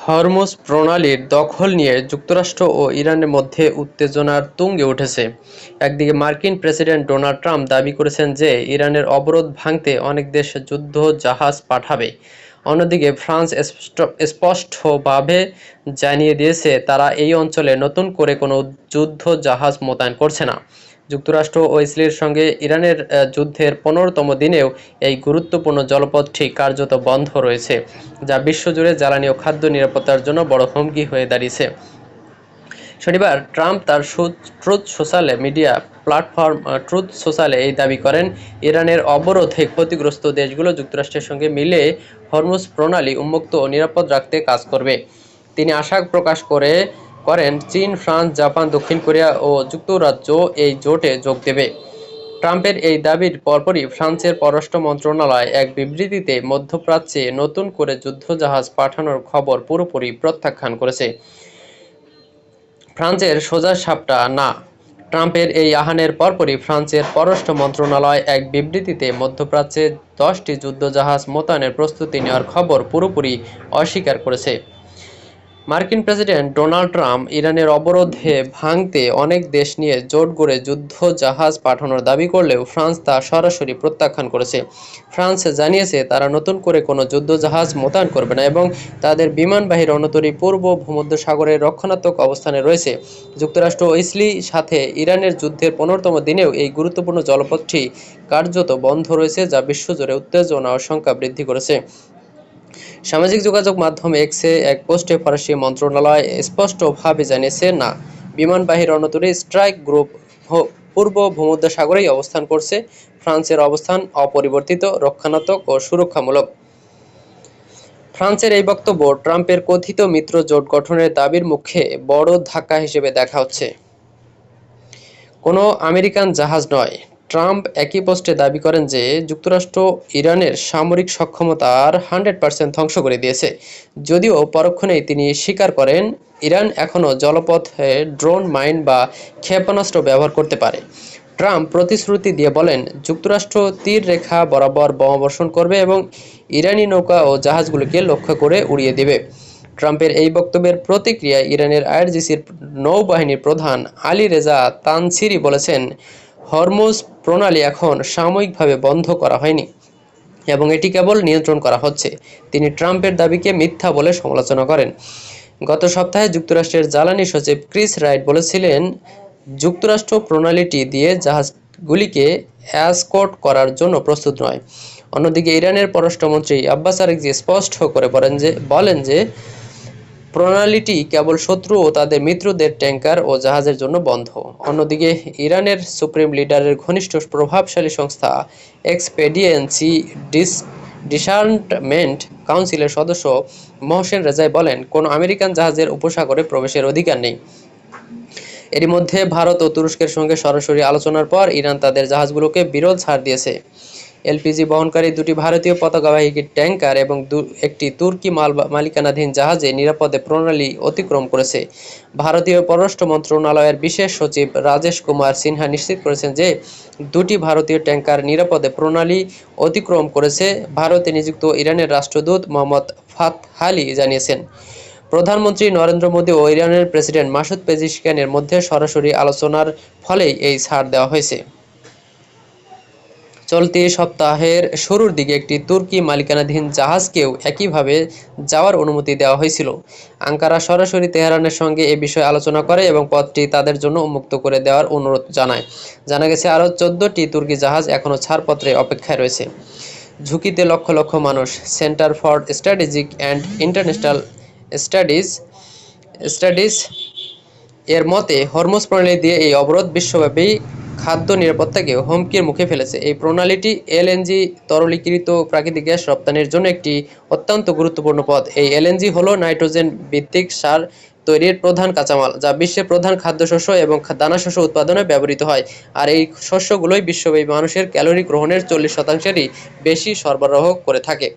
Hormuz প্রণালীর দখল নিয়ে যুক্তরাষ্ট্র ও ইরানের মধ্যে উত্তেজনার তুঙ্গে উঠেছে। একদিকে মার্কিন প্রেসিডেন্ট ডোনাল্ড ট্রাম্প দাবি করেছেন যে ইরানের অবরোধ ভাঙতে অনেক দেশ যুদ্ধ জাহাজ পাঠাবে। অন্যদিকে ফ্রান্স স্পষ্টভাবে জানিয়ে দিয়েছে তারা এই অঞ্চলে নতুন করে কোনো যুদ্ধ জাহাজ মোতায়েন করছে না। যুক্তরাষ্ট্র ও ইসরায়েলের সঙ্গে ইরানের যুদ্ধের ১৫তম দিনেও এই গুরুত্বপূর্ণ জলপথটি কার্যত বন্ধ রয়েছে, যা বিশ্বজুড়ে জ্বালানি ও খাদ্য নিরাপত্তার জন্য বড় হুমকি হয়ে দাঁড়িয়েছে। শনিবার ট্রাম্প তার truth social media platform truth সোশ্যালে এই দাবি করেন, ইরানের অবরোধে ক্ষতিগ্রস্ত দেশগুলো যুক্তরাষ্ট্রের সঙ্গে মিলে হরমুজ প্রণালী উন্মুক্ত ও নিরাপদ রাখতে কাজ করবে। তিনি আশা প্রকাশ করেন চীন, ফ্রান্স, জাপান, দক্ষিণ কোরিয়া ও যুক্তরাজ্য এই জোটে যোগ দেবে। ট্রাম্পের এই দাবির পরপরই ফ্রান্সের পররাষ্ট্র মন্ত্রণালয় এক বিবৃতিতে মধ্যপ্রাচ্যে নতুন করে যুদ্ধজাহাজ পাঠানোর খবর পুরোপুরি প্রত্যাখ্যান করেছে। ফ্রান্সের সোজাসাপটা না। ট্রাম্পের এই আহ্বানের পরপরই ফ্রান্সের পররাষ্ট্র মন্ত্রণালয় এক বিবৃতিতে মধ্যপ্রাচ্যে 10টি যুদ্ধজাহাজ মোতায়েনের প্রস্তুতি নেওয়ার খবর পুরোপুরি অস্বীকার করেছে। মার্কিন প্রেসিডেন্ট ডোনাল্ড ট্রাম্প ইরানের অবরোধে ভাঙতে অনেক দেশ নিয়ে জোট গড়ে যুদ্ধ জাহাজ পাঠানোর দাবি করলেও ফ্রান্স তা সরাসরি প্রত্যাখ্যান করেছে। ফ্রান্স জানিয়েছে তারা নতুন করে কোনো যুদ্ধজাহাজ মোতায়েন করবে না এবং তাদের বিমানবাহী রণতরী পূর্ব ভূমধ্যসাগরের রক্ষণাত্মক অবস্থানে রয়েছে। যুক্তরাষ্ট্র ও ইসরায়েলের সাথে ইরানের যুদ্ধের 15তম দিনেও এই গুরুত্বপূর্ণ জলপথটি কার্যত বন্ধ রয়েছে, যা বিশ্বজুড়ে উত্তেজনা ও শঙ্কা বৃদ্ধি করেছে। সামাজিক যোগাযোগ মাধ্যম এক্সে এক পোস্টে ফরাসি মন্ত্রণালয় স্পষ্টভাবে জানিয়েছে, না, বিমানবাহী রণতরী স্ট্রাইক গ্রুপ পূর্ব ভূমধ্যসাগরেই অবস্থান করছে। ফ্রান্সের অবস্থান অপরিবর্তিত, রক্ষণাত্মক ও সুরক্ষামূলক। ফ্রান্সের এই বক্তব্য ট্রাম্পের কথিত মিত্র জোট গঠনের দাবির মুখে বড় ধাক্কা হিসেবে দেখা হচ্ছে। কোনো আমেরিকান জাহাজ নয়। ট্রাম্প একই পোস্টে দাবি করেন যে যুক্তরাষ্ট্র ইরানের সামরিক সক্ষমতার 100% ধ্বংস করে দিয়েছে, যদিও পরক্ষণেই তিনি স্বীকার করেন ইরান এখনও জলপথে ড্রোন, মাইন বা ক্ষেপণাস্ত্র ব্যবহার করতে পারে। ট্রাম্প প্রতিশ্রুতি দিয়ে বলেন, যুক্তরাষ্ট্র তীর রেখা বরাবর বোমাবর্ষণ করবে এবং ইরানি নৌকা ও জাহাজগুলোকে লক্ষ্য করে উড়িয়ে দেবে। ট্রাম্পের এই বক্তব্যের প্রতিক্রিয়ায় ইরানের আইআরজিসির নৌবাহিনীর প্রধান আলী রেজা তানসিরি বলেছেন, হরমুজ প্রণালী এখন সাময়িকভাবে বন্ধ করা হয়নি এবং এটি কেবল নিয়ন্ত্রণ করা হচ্ছে। তিনি ট্রাম্পের দাবিকে মিথ্যা বলে সমালোচনা করেন। গত সপ্তাহে যুক্তরাষ্ট্রের জ্বালানি সচিব ক্রিস রাইট বলেছিলেন, যুক্তরাষ্ট্র প্রণালীটি দিয়ে জাহাজগুলিকে এসকর্ট করার জন্য প্রস্তুত নয়। অন্যদিকে ইরানের পররাষ্ট্রমন্ত্রী আব্বাস আরাগচি স্পষ্ট করে বলেন যে প্রণালীটি কেবল শত্রু ও তাদের মিত্রদের ট্যাঙ্কার ও জাহাজের জন্য বন্ধ। অন্যদিকে ইরানের সুপ্রিম লিডারের ঘনিষ্ঠ প্রভাবশালী সংস্থা এক্সপেডিয়েন্সি ডিসার্টমেন্ট কাউন্সিলের সদস্য মোহসেন রেজাই বলেন, কোনো আমেরিকান জাহাজের উপসাগরে প্রবেশের অধিকার নেই। এরই মধ্যে ভারত ও তুরস্কের সঙ্গে সরাসরি আলোচনার পর ইরান তাদের জাহাজগুলোকে বিরল ছাড় দিয়েছে। এলপিজি বহনকারী দুটি ভারতীয় পতাকাবাহী ট্যাঙ্কার এবং একটি তুর্কি মালিকানাধীন জাহাজে নিরাপদে প্রণালী অতিক্রম করেছে। ভারতীয় পররাষ্ট্র মন্ত্রণালয়ের বিশেষ সচিব রাজেশ কুমার সিনহা নিশ্চিত করেছেন যে দুটি ভারতীয় ট্যাঙ্কার নিরাপদে প্রণালী অতিক্রম করেছে। ভারতে নিযুক্ত ইরানের রাষ্ট্রদূত মোহাম্মদ ফাতহালি জানিয়েছেন, প্রধানমন্ত্রী নরেন্দ্র মোদী ও ইরানের প্রেসিডেন্ট মাসুদ পেজিশকিয়ানের মধ্যে সরাসরি আলোচনার ফলেই এই ছাড় দেওয়া হয়েছে। চলতি সপ্তাহের শুরুর দিকে একটি তুর্কি মালিকানাধীন জাহাজকেও একইভাবে যাওয়ার অনুমতি দেওয়া হয়েছিল। আঙ্কারা সরাসরি তেহরানের সঙ্গে এ বিষয়ে আলোচনা করে এবং পথটি তাদের জন্য উন্মুক্ত করে দেওয়ার অনুরোধ জানায়। জানা গেছে আরও 14টি তুর্কি জাহাজ এখনও ছাড়পত্রে অপেক্ষায় রয়েছে। ঝুঁকিতে লক্ষ লক্ষ মানুষ। Centre for strategic and international studies এর মতে, হরমুজ প্রণালী দিয়ে এই অবরোধ বিশ্বব্যাপী খাদ্য নিরাপত্তাকে হুমকির মুখে ফেলেছে। এই প্রণালীটি এলএনজি তরলীকৃত প্রাকৃতিক গ্যাস রপ্তানির জন্য একটি অত্যন্ত গুরুত্বপূর্ণ পথ। এই এলএনজি হলো নাইট্রোজেন ভিত্তিক সার তৈরির প্রধান কাঁচামাল, যা বিশ্বের প্রধান খাদ্যশস্য এবং দানাশস্য উৎপাদনে ব্যবহৃত হয়। আর এই শস্যগুলোই বিশ্বব্যাপী মানুষের ক্যালোরি গ্রহণের 40%-এরই বেশি সরবরাহ করে থাকে।